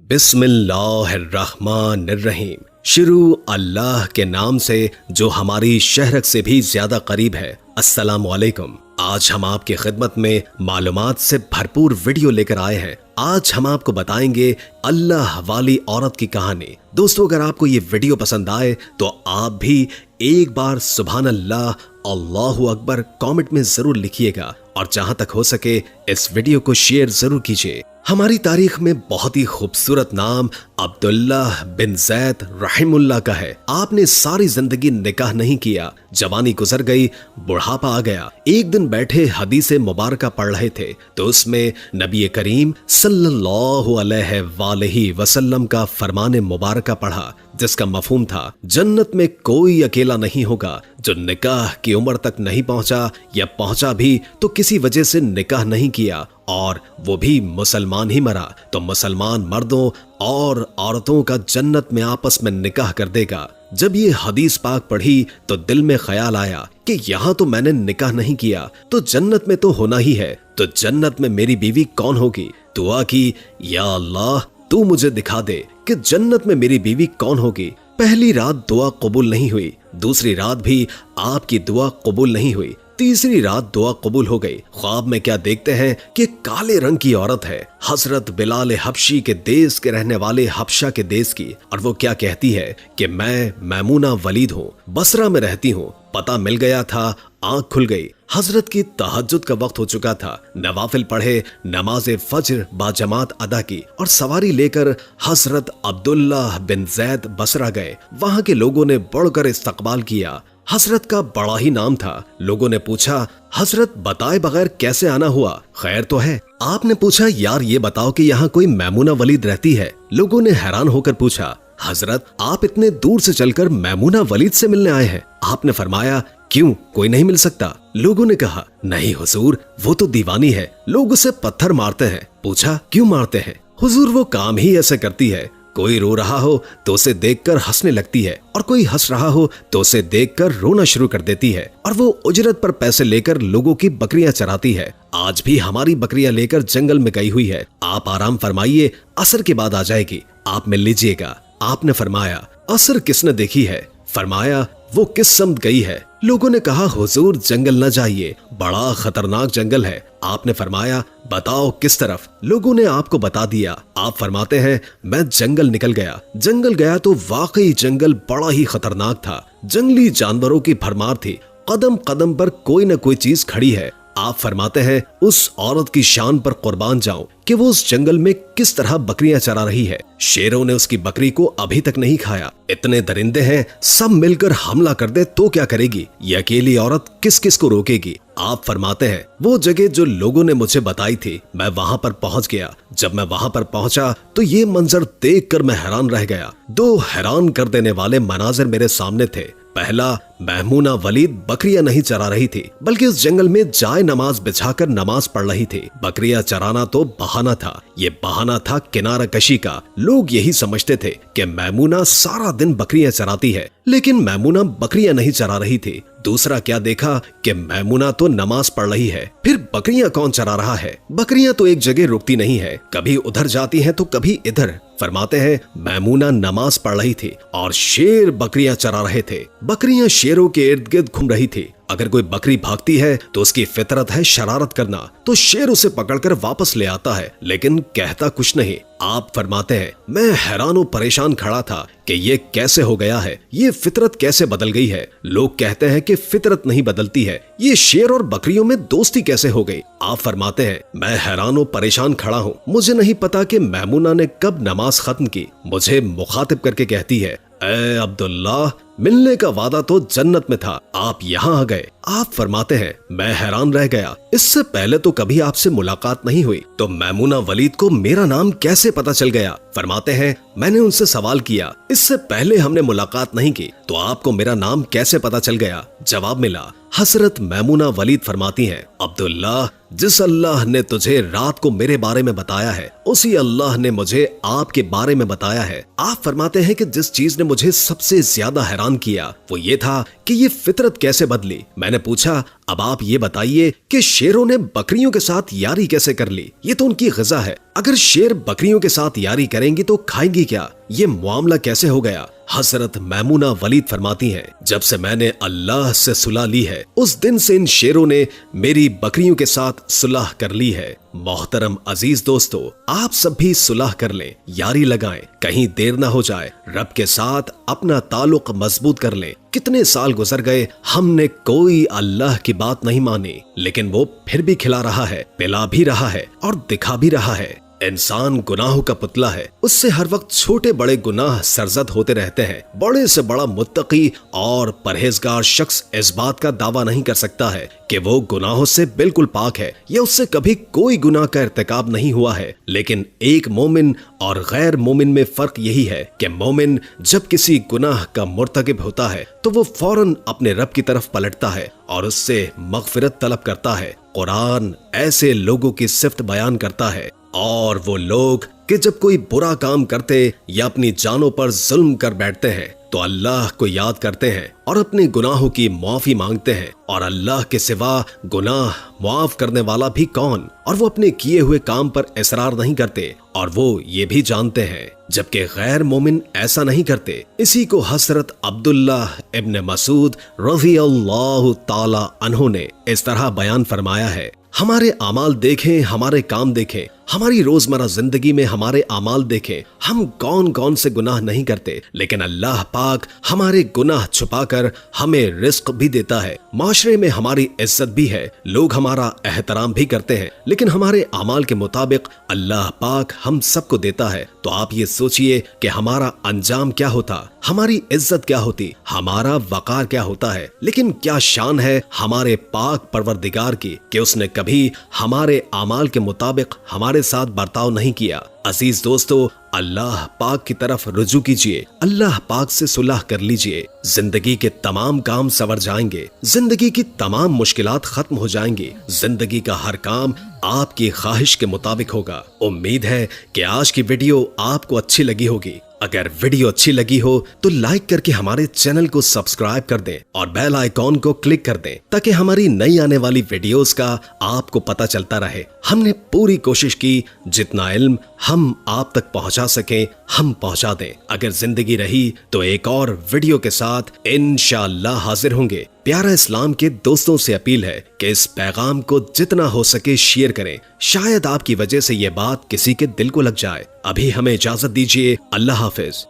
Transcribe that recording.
बिस्मिल्लाहिर्रहमानिर्रहीम। शुरू अल्लाह के नाम से जो हमारी शहरत से भी ज्यादा करीब है। अस्सलामु अलैकुम। आज हम आपकी खिदमत में मालूमात से भरपूर वीडियो लेकर आए हैं। आज हम आपको बताएंगे अल्लाह वाली औरत की कहानी। दोस्तों, अगर आपको ये वीडियो पसंद आए तो आप भी एक बार सुभान अल्लाह अल्लाहु अकबर कमेंट में जरूर लिखिएगा और जहां तक हो सके इस वीडियो को शेयर जरूर कीजिए। हमारी तारीख में बहुत ही खूबसूरत नाम अब्दुल्लाह बिन ज़ैद रहिमुल्लाह का है। आपने सारी जिंदगी निकाह नहीं किया, जवानी गुजर गई, बुढ़ापा आ गया। एक दिन बैठे हदीसे मुबारका पढ़ रहे थे तो उसमें नबी करीम सल्लल्लाहु अलैहि वसल्लम का फरमाने मुबारका पढ़ा, जिसका मफहूम था जन्नत में कोई अकेला नहीं होगा जो निकाह की उम्र तक नहीं पहुंचा या पहुंचा भी तो किसी वजह से निकाह नहीं किया और वो भी मुसलमान ही मरा तो मुसलमान मर्दों और औरतों का जन्नत में आपस में निकाह कर देगा। जब ये हदीस पाक पढ़ी तो दिल में ख्याल आया कि यहाँ तो मैंने निकाह नहीं किया तो जन्नत में तो होना ही है, तो जन्नत में मेरी बीवी कौन होगी। दुआ की, या अल्लाह तू मुझे दिखा दे कि जन्नत में मेरी बीवी कौन होगी। पहली रात दुआ कबूल नहीं हुई, दूसरी रात भी आपकी दुआ कबूल नहीं हुई, तीसरी रात दुआ कबूल हो गई। ख्वाब में क्या देखते हैं कि काले रंग की औरत है, हजरत बिलाल हबशी के देश के रहने वाले हबशा के देश की, और वो क्या कहती है कि मैं मैमूना वलीद हूँ, बसरा में रहती हूँ। पता मिल गया था, आंख खुल गई। हजरत की तहज्जुद का वक्त हो चुका था। नवाफिल पढ़े, नमाज फज्र बाजमात अदा की और सवारी लेकर हजरत अब्दुल्लाह बिन ज़ैद बसरा गए। वहां के लोगों ने बढ़कर इस्तकबाल किया। हजरत का बड़ा ही नाम था। लोगों ने पूछा, हजरत बताए बगैर कैसे आना हुआ, खैर तो है। आपने पूछा, यार ये बताओ कि यहाँ कोई मैमूना वलीद रहती है। लोगों ने हैरान होकर पूछा, हजरत आप इतने दूर से चलकर मैमूना वलीद से मिलने आए हैं। आपने फरमाया, क्यों, कोई नहीं मिल सकता। लोगों ने कहा, नहीं हुजूर, वो तो दीवानी है, लोग उसे पत्थर मारते हैं। पूछा, क्यों मारते हैं। हुजूर वो काम ही ऐसे करती है, कोई रो रहा हो तो उसे देखकर हंसने लगती है और कोई हंस रहा हो तो उसे देखकर रोना शुरू कर देती है, और वो उजरत पर पैसे लेकर लोगों की बकरियां चराती है। आज भी हमारी बकरियां लेकर जंगल में गई हुई है। आप आराम फरमाइए, असर के बाद आ जाएगी, आप मिल लीजिएगा। आपने फरमाया, असर किसने देखी है। फरमाया, वो किस समत गई है। लोगों ने कहा, हुजूर जंगल न जाइए, बड़ा खतरनाक जंगल है। आपने फरमाया, बताओ किस तरफ। लोगों ने आपको बता दिया। आप फरमाते हैं, मैं जंगल निकल गया। जंगल गया तो वाकई जंगल बड़ा ही खतरनाक था। जंगली जानवरों की भरमार थी, कदम कदम पर कोई न कोई चीज खड़ी है। आप फरमाते हैं, उस औरत की शान पर कुर्बान जाऊं कि वो उस जंगल में किस तरह बकरियां चरा रही है। शेरों ने उसकी बकरी को अभी तक नहीं खाया। इतने दरिंदे हैं, सब मिलकर हमला कर दे तो क्या करेगी। ये अकेली औरत किस किस को रोकेगी। आप फरमाते हैं, वो जगह जो लोगों ने मुझे बताई थी, मैं वहां पर पहुंच गया। जब मैं वहां पर पहुंचा तो ये मंजर देखकर मैं हैरान रह गया। दो हैरान कर देने वाले मनाजिर मेरे सामने थे। पहला, मैमूना वलीद बकरियां नहीं चरा रही थी, बल्कि उस जंगल में जाए नमाज बिछाकर नमाज पढ़ रही थी। बकरियां चराना तो बहाना था, ये बहाना था किनारा कशी का। लोग यही समझते थे कि मैमूना सारा दिन बकरियां चराती है, लेकिन मैमूना बकरियां नहीं चरा रही थी। दूसरा क्या देखा कि मैमूना तो नमाज पढ़ रही है, फिर बकरियां कौन चरा रहा है। बकरियां तो एक जगह रुकती नहीं है, कभी उधर जाती हैं तो कभी इधर। फरमाते हैं, मैमूना नमाज पढ़ रही थी और शेर बकरियां चरा रहे थे। बकरियां शेरों के इर्द गिर्द घूम रही थी। अगर कोई बकरी भागती है तो उसकी फितरत है शरारत करना, तो शेर उसे पकड़कर वापस ले आता है, लेकिन कहता कुछ नहीं। आप फरमाते हैं, मैं हैरान और परेशान खड़ा था कि ये कैसे हो गया है, ये फितरत कैसे बदल गई है। लोग कहते हैं कि फितरत नहीं बदलती है, ये शेर और बकरियों में दोस्ती कैसे हो गई। आप फरमाते हैं, मैं हैरान और परेशान खड़ा हूँ। मुझे नहीं पता कि मैमूना ने कब नमाज खत्म की। मुझे मुखातिब करके कहती है, ए अब्दुल्लाह, मिलने का वादा तो जन्नत में था, आप यहाँ आ गए। आप फरमाते हैं, मैं हैरान रह गया, इससे पहले तो कभी आपसे मुलाकात नहीं हुई, तो मैमूना वलीद को मेरा नाम कैसे पता चल गया। फरमाते हैं, मैंने उनसे सवाल किया, इससे पहले हमने मुलाकात नहीं की, तो आपको मेरा नाम कैसे पता चल गया। जवाब मिला। हजरत मैमूना वलीद फरमाती हैं, अब्दुल्लाह, जिस अल्लाह ने तुझे रात को मेरे बारे में बताया है, उसी अल्लाह ने मुझे आपके बारे में बताया है। आप फरमाते हैं कि जिस चीज ने मुझे सबसे ज्यादा हैरान किया वो ये था कि ये फितरत कैसे बदली। मैंने पूछा, اب آپ یہ بتائیے کہ شیروں نے بکریوں کے ساتھ یاری کیسے کر لی؟ یہ تو ان کی غذا ہے۔ اگر شیر بکریوں کے ساتھ یاری کریں گی تو کھائیں گی کیا؟ یہ معاملہ کیسے ہو گیا؟ حضرت میمونہ ولید فرماتی ہیں، جب سے میں نے اللہ سے صلح لی ہے اس دن سے ان شیروں نے میری بکریوں کے ساتھ صلح کر لی ہے۔ محترم عزیز دوستو، آپ سب بھی صلح کر لیں، یاری لگائیں، کہیں دیر نہ ہو جائے، رب کے ساتھ اپنا تعلق مضبوط کر لیں۔ کتنے سال گزر گئے، ہم نے کوئی اللہ کی بات نہیں مانی، لیکن وہ پھر بھی کھلا رہا ہے، پلا بھی رہا ہے اور دکھا بھی رہا ہے۔ انسان گناہوں کا پتلا ہے، اس سے ہر وقت چھوٹے بڑے گناہ سرزد ہوتے رہتے ہیں۔ بڑے سے بڑا متقی اور پرہیزگار شخص اس بات کا دعویٰ نہیں کر سکتا ہے کہ وہ گناہوں سے بالکل پاک ہے یا اس سے کبھی کوئی گناہ کا ارتکاب نہیں ہوا ہے، لیکن ایک مومن اور غیر مومن میں فرق یہی ہے کہ مومن جب کسی گناہ کا مرتکب ہوتا ہے تو وہ فوراً اپنے رب کی طرف پلٹتا ہے اور اس سے مغفرت طلب کرتا ہے۔ قرآن ایسے لوگوں کی صفت بیان کرتا ہے، اور وہ لوگ کہ جب کوئی برا کام کرتے یا اپنی جانوں پر ظلم کر بیٹھتے ہیں تو اللہ کو یاد کرتے ہیں اور اپنے گناہوں کی معافی مانگتے ہیں، اور اللہ کے سوا گناہ معاف کرنے والا بھی کون؟ اور وہ اپنے کیے ہوئے کام پر اصرار نہیں کرتے، اور وہ یہ بھی جانتے ہیں، جبکہ غیر مومن ایسا نہیں کرتے۔ اسی کو حضرت عبداللہ ابن مسعود رضی اللہ تعالی عنہ نے اس طرح بیان فرمایا ہے، ہمارے اعمال دیکھیں، ہمارے کام دیکھیں، ہماری روزمرہ زندگی میں ہمارے اعمال دیکھیں، ہم کون کون سے گناہ نہیں کرتے، لیکن اللہ پاک ہمارے گناہ چھپا کر ہمیں رزق بھی دیتا ہے، معاشرے میں ہماری عزت بھی ہے، لوگ ہمارا احترام بھی کرتے ہیں، لیکن ہمارے اعمال کے مطابق اللہ پاک ہم سب کو دیتا ہے۔ تو آپ یہ سوچئے کہ ہمارا انجام کیا ہوتا، ہماری عزت کیا ہوتی، ہمارا وقار کیا ہوتا ہے، لیکن کیا شان ہے ہمارے پاک پروردگار کی کہ اس نے کبھی ہمارے اعمال کے مطابق ہمارے ساتھ برتاؤ نہیں کیا۔ عزیز دوستو، اللہ پاک کی طرف رجوع کیجئے، اللہ پاک سے صلح کر لیجئے، زندگی کے تمام کام سنور جائیں گے، زندگی کی تمام مشکلات ختم ہو جائیں گی، زندگی کا ہر کام آپ کی خواہش کے مطابق ہوگا۔ امید ہے کہ آج کی ویڈیو آپ کو اچھی لگی ہوگی۔ اگر ویڈیو اچھی لگی ہو تو لائک کر کے ہمارے چینل کو سبسکرائب کر دیں اور بیل آئیکن کو کلک کر دیں تاکہ ہماری نئی آنے والی ویڈیوز کا آپ کو پتہ چلتا رہے۔ ہم نے پوری کوشش کی جتنا علم ہم آپ تک پہنچا سکیں ہم پہنچا دیں۔ اگر زندگی رہی تو ایک اور ویڈیو کے ساتھ انشاءاللہ حاضر ہوں گے۔ پیارا اسلام کے دوستوں سے اپیل ہے کہ اس پیغام کو جتنا ہو سکے شیئر کریں، شاید آپ کی وجہ سے یہ بات کسی کے دل کو لگ جائے۔ ابھی ہمیں اجازت دیجیے، اللہ حافظ۔